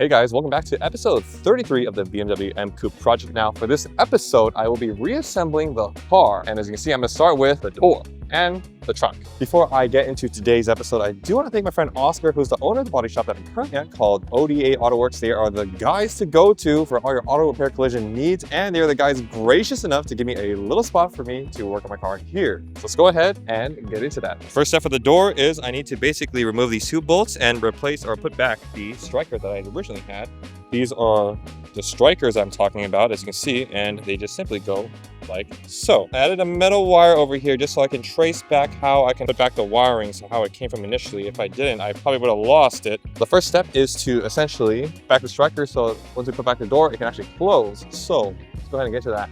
Hey guys, welcome back to episode 33 of the BMW M Coupe project. Now, for this episode, I will be reassembling the car. And as you can see, I'm gonna start with the door and the trunk. Before I get into today's episode, I do want to thank my friend Oscar, who's the owner of the body shop that I'm currently at called ODA Autowerkz. They are the guys to go to for all your auto repair collision needs, and they are the guys gracious enough to give me a little spot for me to work on my car here. So let's go ahead and get into that. First step for the door is I need to basically remove these two bolts and replace or put back the Stryker that I originally had. These are the Strykers I'm talking about, as you can see, and they just simply go like so. I added a metal wire over here just so I can trace back how I can put back the wiring, so how it came from initially. If I didn't, I probably would have lost it. The first step is to essentially back the Stryker, so once we put back the door, it can actually close. So let's go ahead and get to that.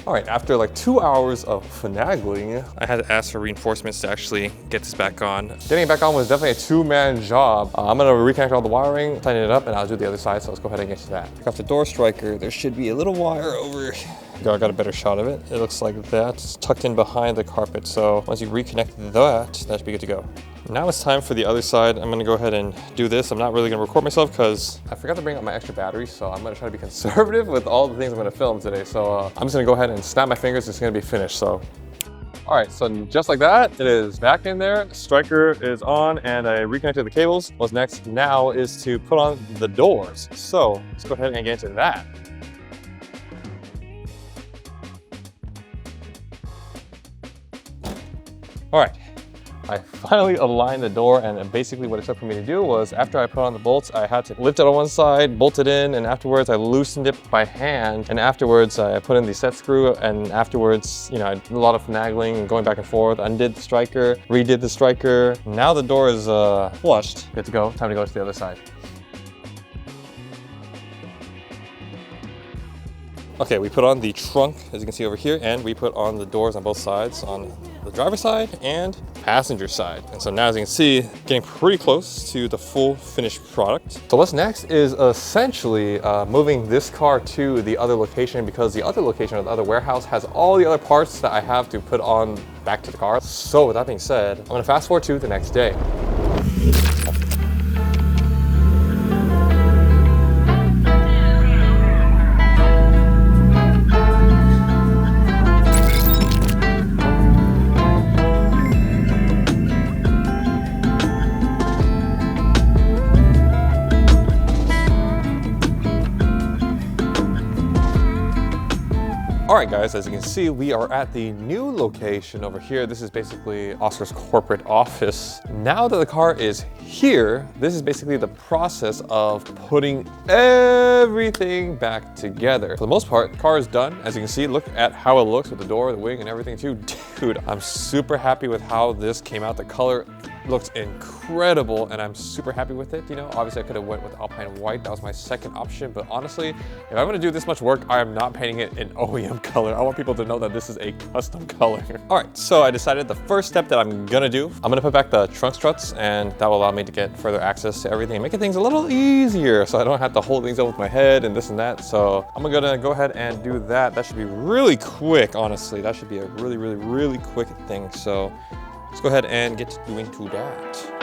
All right, after like 2 hours of finagling, I had to ask for reinforcements to actually get this back on. Getting it back on was definitely a two-man job. I'm gonna reconnect all the wiring, tighten it up, and I'll do the other side, so let's go ahead and get to that. Got the door Stryker. There should be a little wire over here. I got a better shot of it. It looks like that. It's tucked in behind the carpet, so once you reconnect that should be good to go. Now it's time for the other side. I'm gonna go ahead and do this. I'm not really gonna record myself because I forgot to bring up my extra batteries, so I'm gonna try to be conservative with all the things I'm gonna film today. So I'm just gonna go ahead and snap my fingers. It's gonna be finished, so. All right, so just like that, it is back in there. Stryker is on, and I reconnected the cables. What's next now is to put on the doors. So let's go ahead and get into that. All right, I finally aligned the door, and basically what it took for me to do was after I put on the bolts, I had to lift it on one side, bolt it in, and afterwards I loosened it by hand, and afterwards I put in the set screw, and afterwards, you know, I did a lot of finagling and going back and forth, undid the Stryker, redid the Stryker. Now the door is flushed, good to go, time to go to the other side. Okay, we put on the trunk, as you can see over here, and we put on the doors on both sides, on the driver's side and passenger side. And so now, as you can see, getting pretty close to the full finished product. So what's next is essentially moving this car to the other location, because the other location of the other warehouse has all the other parts that I have to put on back to the car. So with that being said, I'm gonna fast forward to the next day. All right guys, as you can see, we are at the new location over here. This is basically Oscar's corporate office. Now that the car is here, this is basically the process of putting everything back together. For the most part, the car is done. As you can see, look at how it looks with the door, the wing, and everything too. Dude, I'm super happy with how this came out. The color looks incredible, and I'm super happy with it. You know, obviously I could have went with Alpine white. That was my second option, but honestly, if I'm gonna do this much work, I am not painting it in OEM color. I want people to know that this is a custom color. All right, so I decided the first step that I'm gonna do, I'm gonna put back the trunk struts, and that will allow me to get further access to everything and making things a little easier, so I don't have to hold things up with my head and this and that. So I'm gonna go ahead and do that. That should be really quick, honestly. That should be a really quick thing. So let's go ahead and get to doing to that.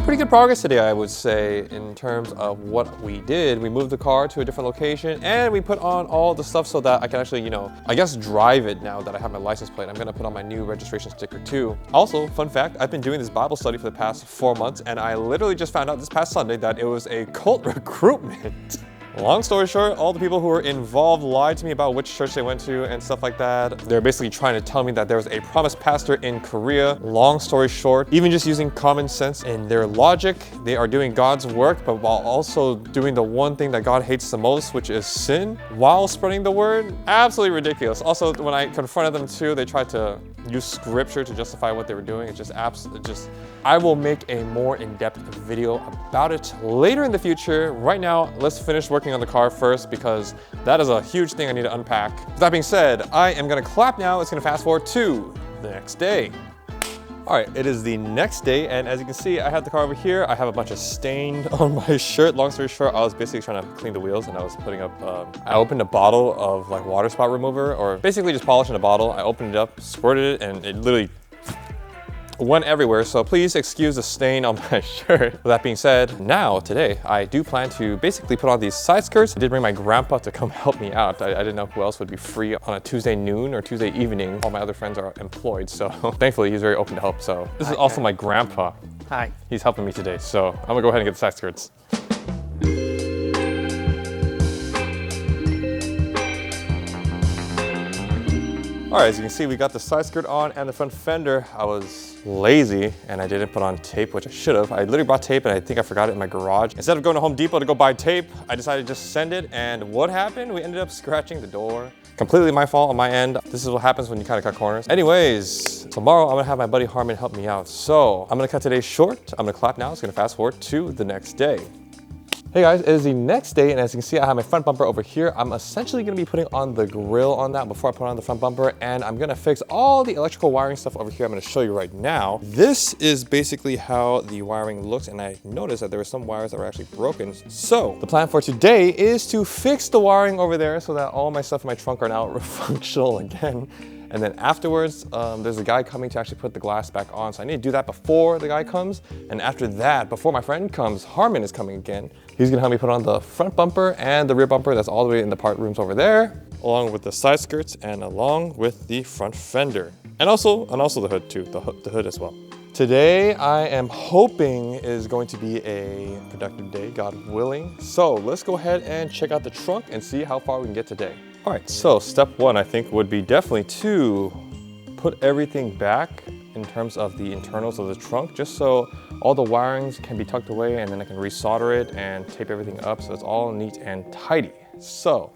Pretty good progress today, I would say, in terms of what we did. We moved the car to a different location, and we put on all the stuff so that I can actually, you know, I guess drive it now that I have my license plate. I'm gonna put on my new registration sticker too. Also, fun fact, I've been doing this Bible study for the past 4 months, and I literally just found out this past Sunday that it was a cult recruitment. Long story short, all the people who were involved lied to me about which church they went to and stuff like that. They're basically trying to tell me that there was a promised pastor in Korea. Long story short, even just using common sense and their logic, they are doing God's work, but while also doing the one thing that God hates the most, which is sin, while spreading the word. Absolutely ridiculous. Also, when I confronted them too, they tried to use scripture to justify what they were doing. It's just I will make a more in-depth video about it later in the future. Right now, let's finish working on the car first, because that is a huge thing I need to unpack. With that being said, I am gonna clap now. It's gonna fast forward to the next day. All All right, it is the next day, and as you can see, I have the car over here. I have a bunch of stain on my shirt. Long story short, I was basically trying to clean the wheels, and I was putting up, I opened a bottle of like water spot remover, or basically just polishing a bottle. I opened it up, squirted it, and it literally went everywhere, so please excuse the stain on my shirt. With that being said, now, today, I do plan to basically put on these side skirts. I did bring my grandpa to come help me out. I didn't know who else would be free on a Tuesday noon or Tuesday evening. All my other friends are employed, so thankfully he's very open to help. So this is also my grandpa. Hi. He's helping me today, so I'm gonna go ahead and get the side skirts. All right, as you can see, we got the side skirt on and the front fender. I was lazy and I didn't put on tape, which I should have. I literally brought tape and I think I forgot it in my garage. Instead of going to Home Depot to go buy tape, I decided to just send it. And what happened? We ended up scratching the door. Completely my fault on my end. This is what happens when you kind of cut corners. Anyways, tomorrow I'm gonna have my buddy Harman help me out. So I'm gonna cut today short. I'm gonna clap now. It's gonna fast forward to the next day. Hey guys, it is the next day, and as you can see, I have my front bumper over here. I'm essentially gonna be putting on the grille on that before I put on the front bumper, and I'm gonna fix all the electrical wiring stuff over here. I'm gonna show you right now. This is basically how the wiring looks, and I noticed that there were some wires that were actually broken. So the plan for today is to fix the wiring over there so that all my stuff in my trunk are now functional again. And then afterwards, there's a guy coming to actually put the glass back on. So I need to do that before the guy comes. And after that, before my friend comes, Harman is coming again. He's gonna help me put on the front bumper and the rear bumper that's all the way in the part rooms over there, along with the side skirts and along with the front fender. And also the hood too, the hood as well. Today, I am hoping is going to be a productive day, God willing. So let's go ahead and check out the trunk and see how far we can get today. All right, so step one, I think, would be definitely to put everything back in terms of the internals of the trunk, just so all the wirings can be tucked away, and then I can resolder it and tape everything up so it's all neat and tidy. So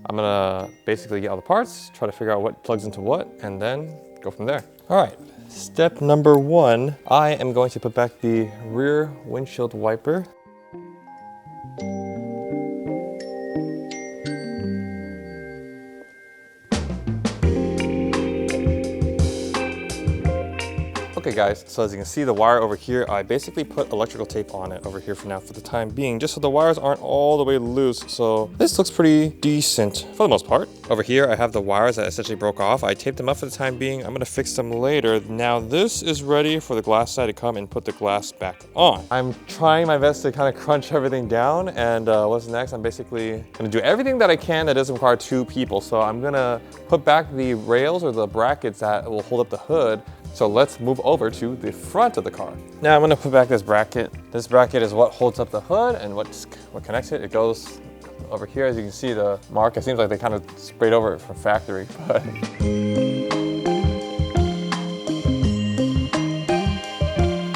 I'm gonna basically get all the parts, try to figure out what plugs into what, and then go from there. All right, step number one, I am going to put back the rear windshield wiper. Okay guys, so as you can see the wire over here, I basically put electrical tape on it over here for now for the time being, just so the wires aren't all the way loose. So this looks pretty decent for the most part. Over here, I have the wires that essentially broke off. I taped them up for the time being. I'm gonna fix them later. Now this is ready for the glass side to come and put the glass back on. I'm trying my best to kind of crunch everything down, and what's next? I'm basically gonna do everything that I can that doesn't require two people. So I'm gonna put back the rails or the brackets that will hold up the hood. So let's move over to the front of the car. Now I'm gonna put back this bracket. This bracket is what holds up the hood and what connects it. It goes over here. As you can see the mark, it seems like they kind of sprayed over it from factory, but.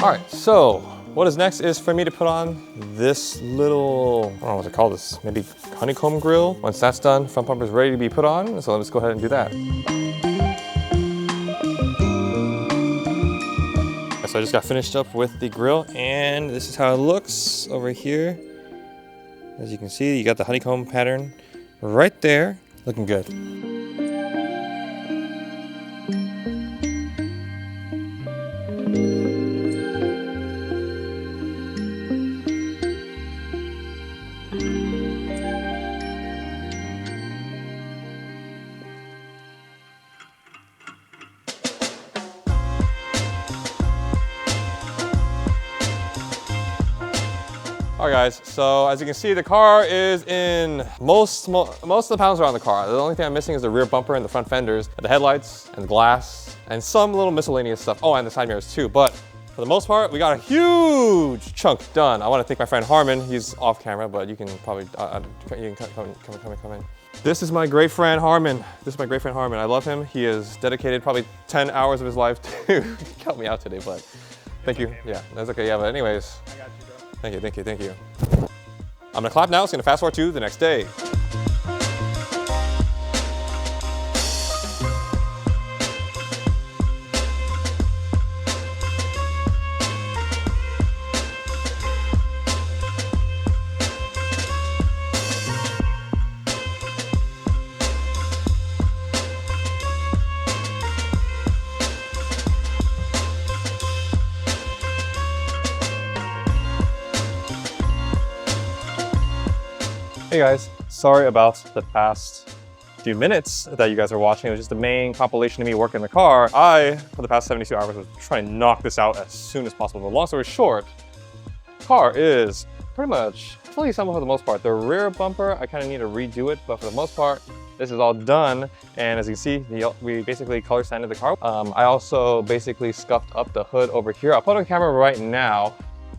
All right, so what is next is for me to put on this little, I don't know what to call this, maybe honeycomb grill. Once that's done, front bumper is ready to be put on. So let's go ahead and do that. So I just got finished up with the grill, and this is how it looks over here. As you can see, you got the honeycomb pattern right there, looking good. All right guys, so as you can see, the car is in most of the panels are on the car. The only thing I'm missing is the rear bumper and the front fenders, the headlights and the glass, and some little miscellaneous stuff. Oh, and the side mirrors too. But for the most part, we got a huge chunk done. I want to thank my friend Harman. He's off camera, but you can probably, you can come in. This is my great friend Harman. I love him. He has dedicated probably 10 hours of his life to help me out today, but thank you. Yeah, that's okay. Yeah, but anyways. I got you, bro. Thank you. I'm gonna clap now. It's gonna fast forward to the next day. Hey guys, sorry about the past few minutes that you guys are watching. It was just the main compilation of me working in the car. For the past 72 hours, was trying to knock this out as soon as possible. But long story short, car is pretty much fully assembled for the most part. The rear bumper, I kind of need to redo it, but for the most part, this is all done. And as you can see, we basically color sanded the car. I also basically scuffed up the hood over here. I'll put on camera right now.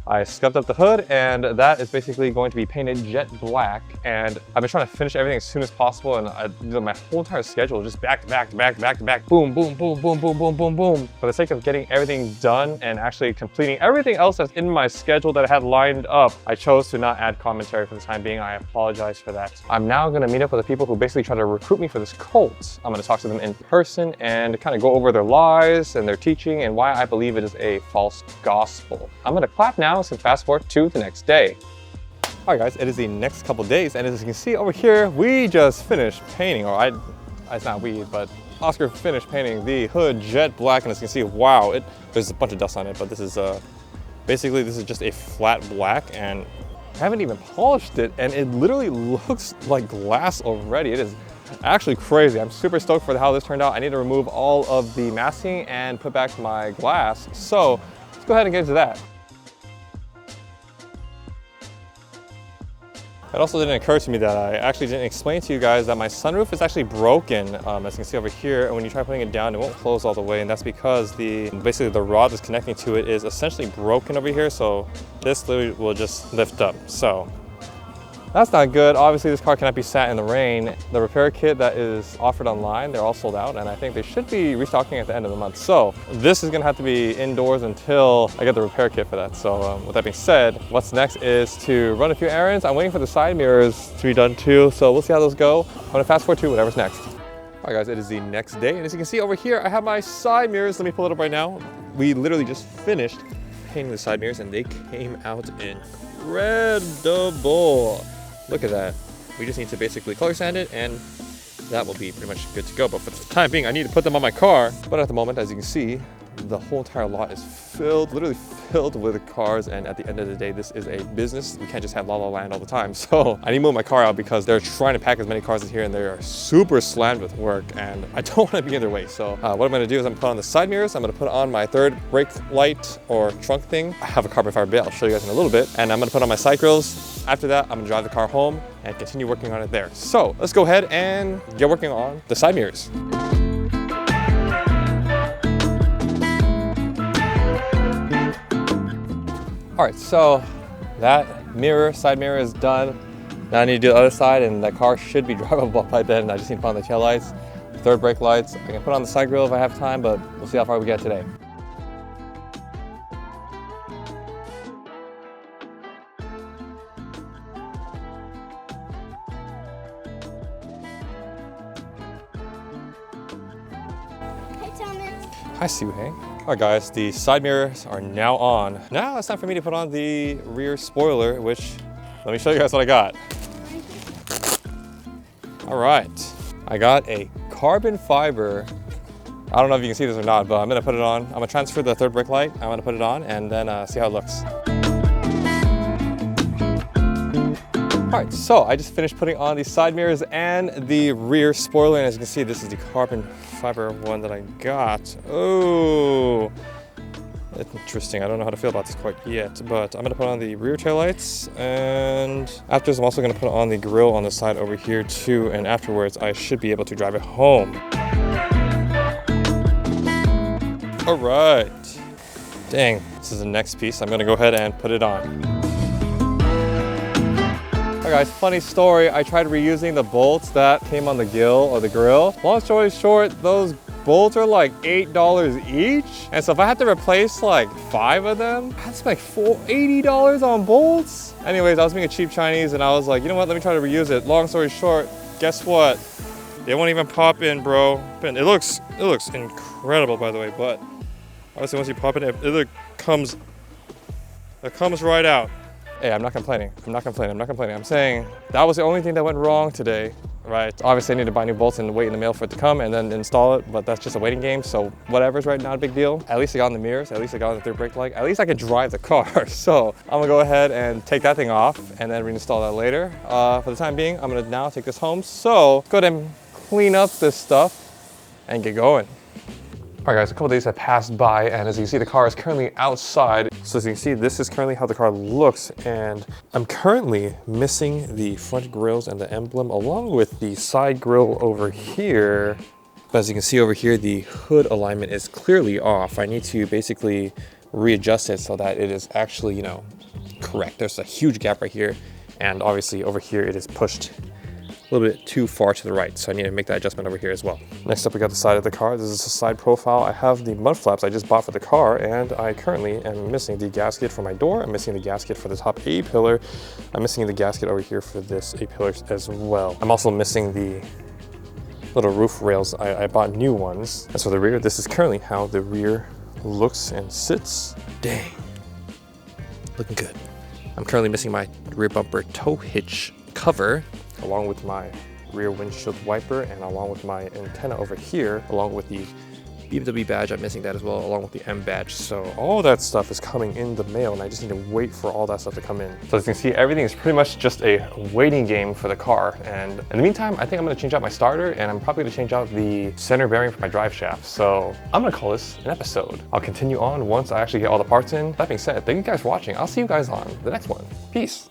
I scuffed up the hood, and that is basically going to be painted jet black. And I've been trying to finish everything as soon as possible, and my whole entire schedule just back to back to back to back to back, boom, boom, boom, boom, boom, boom, boom, boom. For the sake of getting everything done and actually completing everything else that's in my schedule that I had lined up, I chose to not add commentary for the time being. I apologize for that. I'm now gonna meet up with the people who basically try to recruit me for this cult. I'm gonna talk to them in person and kind of go over their lies and their teaching and why I believe it is a false gospel. I'm gonna clap now and fast forward to the next day. All right guys, it is the next couple days, and as you can see over here, we just finished painting, it's not we, but Oscar finished painting the hood jet black, and as you can see, wow, there's a bunch of dust on it, but this is basically this is just a flat black, and I haven't even polished it, and it literally looks like glass already. It is actually crazy. I'm super stoked for how this turned out. I need to remove all of the masking and put back my glass, so let's go ahead and get into that. It also didn't occur to me that I actually didn't explain to you guys that my sunroof is actually broken, as you can see over here, and when you try putting it down, it won't close all the way, and that's because basically the rod that's connecting to it is essentially broken over here, so this literally will just lift up. So that's not good. Obviously, this car cannot be sat in the rain. The repair kit that is offered online, they're all sold out, and I think they should be restocking at the end of the month. So this is gonna have to be indoors until I get the repair kit for that. So with that being said, what's next is to run a few errands. I'm waiting for the side mirrors to be done too, so we'll see how those go. I'm gonna fast forward to whatever's next. All right guys, it is the next day, and as you can see over here, I have my side mirrors. Let me pull it up right now. We literally just finished painting the side mirrors, and they came out incredible. Look at that. We just need to basically color sand it, and that will be pretty much good to go. But for the time being, I need to put them on my car. But at the moment, as you can see, the whole entire lot is filled, literally filled with cars. And at the end of the day, this is a business. We can't just have La La Land all the time. So I need to move my car out because they're trying to pack as many cars as here, and they are super slammed with work, and I don't want to be in their way. So what I'm gonna do is I'm gonna put on the side mirrors. I'm gonna put on my third brake light or trunk thing. I have a carbon fiber bit. I'll show you guys in a little bit. And I'm gonna put on my side grills. After that, I'm gonna drive the car home and continue working on it there. So let's go ahead and get working on the side mirrors. All right, so that side mirror is done. Now I need to do the other side, and the car should be drivable by then. I just need to put on the tail lights, the third brake lights. I can put on the side grille if I have time, but we'll see how far we get today. Hi, Suhei. All right, guys, the side mirrors are now on. Now it's time for me to put on the rear spoiler, which, let me show you guys what I got. All right, I got a carbon fiber. I don't know if you can see this or not, but I'm gonna put it on. I'm gonna transfer the third brake light. I'm gonna put it on and then see how it looks. All right, so I just finished putting on the side mirrors and the rear spoiler, and as you can see, this is the carbon fiber one that I got. Oh, interesting. I don't know how to feel about this quite yet, but I'm gonna put on the rear taillights, and afterwards I'm also gonna put on the grille on the side over here too, and afterwards I should be able to drive it home. All right. Dang, this is the next piece. I'm gonna go ahead and put it on. Hi guys, funny story. I tried reusing the bolts that came on the grill. Long story short, those bolts are like $8 each. And so if I had to replace like 5 of them, I had to spend like $80 on bolts. Anyways, I was being a cheap Chinese, and I was like, you know what, let me try to reuse it. Long story short, guess what? They won't even pop in, bro. It looks incredible, by the way, but obviously once you pop it in, it comes right out. Hey, I'm not complaining. I'm saying that was the only thing that went wrong today. right? Obviously I need to buy new bolts and wait in the mail for it to come and then install it, but that's just a waiting game, so whatever's right now, not a big deal. At least I got on the mirrors, at least I got on the third brake light, at least I can drive the car. So I'm gonna go ahead and take that thing off and then reinstall that later. For the time being, I'm gonna now take this home. So go ahead and clean up this stuff and get going. All right guys, a couple days have passed by, and as you can see, the car is currently outside. So as you can see, this is currently how the car looks, and I'm currently missing the front grills and the emblem along with the side grille over here. But as you can see over here, the hood alignment is clearly off. I need to basically readjust it so that it is actually, you know, correct. There's a huge gap right here, and obviously over here it is pushed a little bit too far to the right, so I need to make that adjustment over here as well. Next up, we got the side of the car. This is the side profile. I have the mud flaps I just bought for the car, and I currently am missing the gasket for my door. I'm missing the gasket for the top A-pillar. I'm missing the gasket over here for this A-pillar as well. I'm also missing the little roof rails. I bought new ones. And so the rear, this is currently how the rear looks and sits. Dang, looking good. I'm currently missing my rear bumper tow hitch cover, along with my rear windshield wiper, and along with my antenna over here, along with the BMW badge. I'm missing that as well, along with the M badge. So all that stuff is coming in the mail, and I just need to wait for all that stuff to come in. So as you can see, everything is pretty much just a waiting game for the car. And in the meantime, I think I'm gonna change out my starter, and I'm probably gonna change out the center bearing for my drive shaft. So I'm gonna call this an episode. I'll continue on once I actually get all the parts in. That being said, thank you guys for watching. I'll see you guys on the next one. Peace.